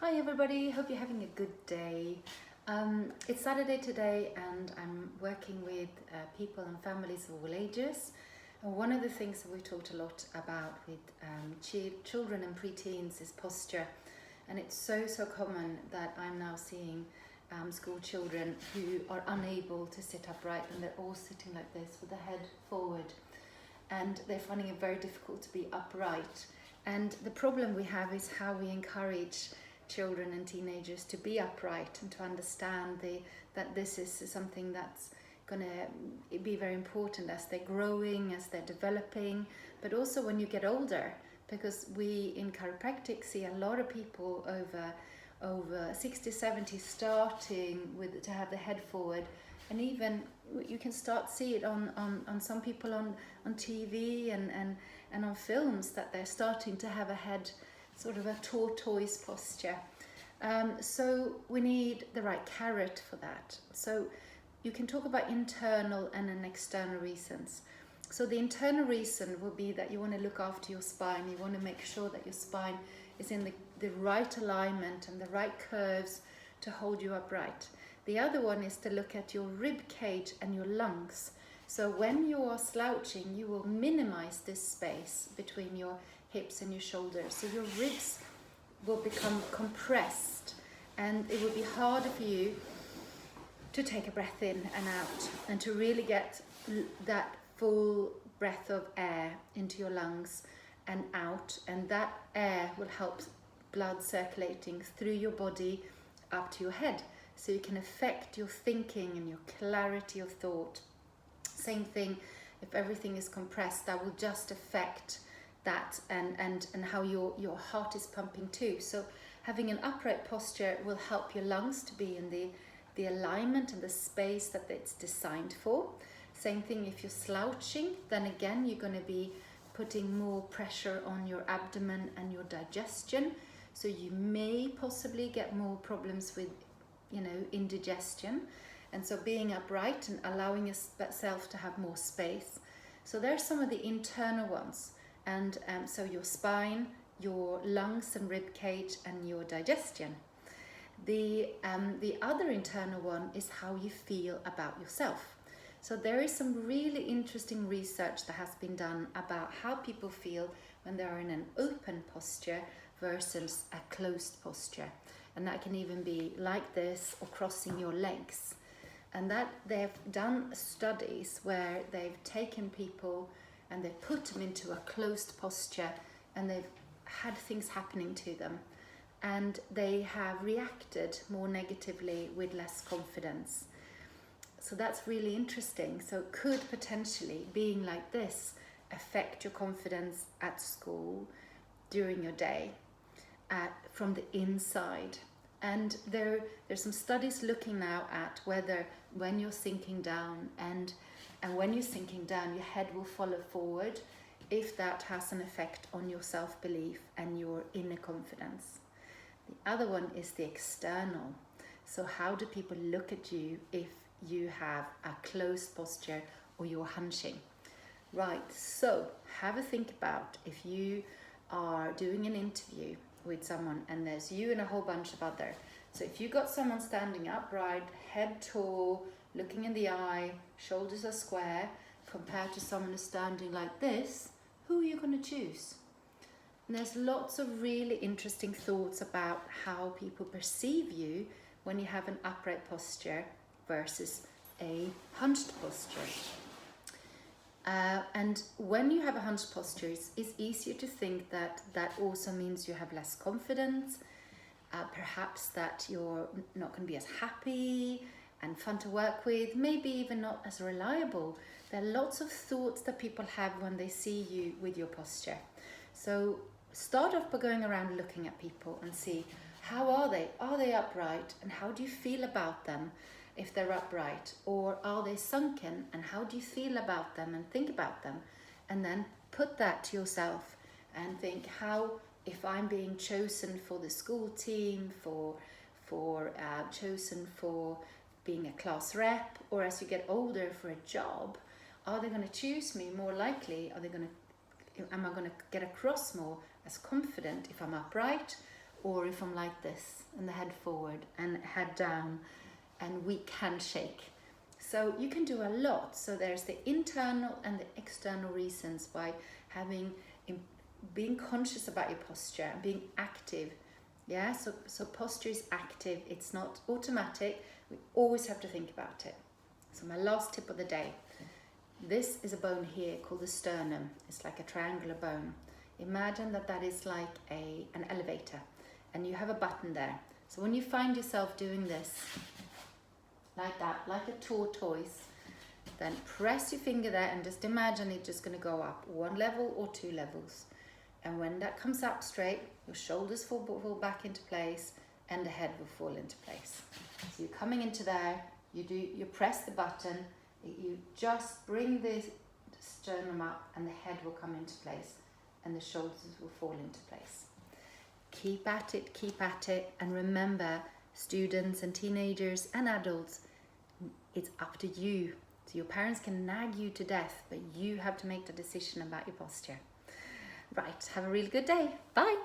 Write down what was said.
Hi everybody, hope you're having a good day. It's Saturday today and I'm working with people and families of all ages. And one of the things that we talked a lot about with children and preteens is posture. And it's so common that I'm now seeing school children who are unable to sit upright and they're all sitting like this with the head forward. And they're finding it very difficult to be upright. And the problem we have is how we encourage children and teenagers to be upright and to understand that this is something that's going to be very important as they're growing, as they're developing, but also when you get older, because we in chiropractic see a lot of people over 60, 70 starting with to have the head forward, and even you can start see it on some people on TV and on films that they're starting to have a head sort of a tortoise posture. So we need the right carrot for that. So you can talk about internal and an external reasons. So the internal reason will be that you want to look after your spine. You want to make sure that your spine is in the right alignment and the right curves to hold you upright. The other one is to look at your rib cage and your lungs. So when you are slouching, you will minimize this space between your hips and your shoulders. So your ribs will become compressed and it will be harder for you to take a breath in and out and to really get that full breath of air into your lungs and out, and that air will help blood circulating through your body up to your head, so you can affect your thinking and your clarity of thought. Same thing, if everything is compressed, that will just affect that and how your heart is pumping too. So having an upright posture will help your lungs to be in the alignment and the space that it's designed for. Same thing if you're slouching, then again you're going to be putting more pressure on your abdomen and your digestion, so you may possibly get more problems with indigestion. And so being upright and allowing yourself to have more space. So there's some of the internal ones. And so your spine, your lungs and rib cage and your digestion. The other internal one is how you feel about yourself. So there is some really interesting research that has been done about how people feel when they are in an open posture versus a closed posture. And that can even be like this or crossing your legs. And that they've done studies where they've taken people and they've put them into a closed posture and they've had things happening to them. And they have reacted more negatively with less confidence. So that's really interesting. So could potentially being like this affect your confidence at school, during your day, from the inside. And there's some studies looking now at whether when you're sinking down and when you're sinking down, your head will follow forward, if that has an effect on your self-belief and your inner confidence. The other one is the external. So how do people look at you if you have a closed posture or you're hunching? Right, so have a think about if you are doing an interview with someone and there's you and a whole bunch of other. So if you got someone standing upright, head tall, looking in the eye, shoulders are square, compared to someone who's standing like this, who are you going to choose? And there's lots of really interesting thoughts about how people perceive you when you have an upright posture versus a hunched posture. And when you have a hunched posture, it's easier to think that also means you have less confidence, perhaps that you're not going to be as happy and fun to work with, maybe even not as reliable. There are lots of thoughts that people have when they see you with your posture. So start off by going around looking at people and see, how are they? Are they upright? And how do you feel about them if they're upright? Or are they sunken? And how do you feel about them and think about them? And then put that to yourself and think, how, if I'm being chosen for the school team, chosen for being a class rep, or as you get older for a job, are they going to choose me more likely? Am I going to get across more as confident if I'm upright, or if I'm like this and the head forward and head down and weak handshake. So you can do a lot. So there's the internal and the external reasons why being conscious about your posture and being active. Yeah, so posture is active, it's not automatic. We always have to think about it. So my last tip of the day. This is a bone here called the sternum. It's like a triangular bone. Imagine that is like an elevator and you have a button there. So when you find yourself doing this, like that, like a tortoise, then press your finger there and just imagine it just going to go up 1 level or 2 levels. And when that comes up straight, your shoulders fall back into place and the head will fall into place. So you're coming into there, you press the button, you just bring the sternum up and the head will come into place and the shoulders will fall into place. Keep at it, and remember, students and teenagers and adults, it's up to you. So your parents can nag you to death, but you have to make the decision about your posture. Right, have a really good day. Bye.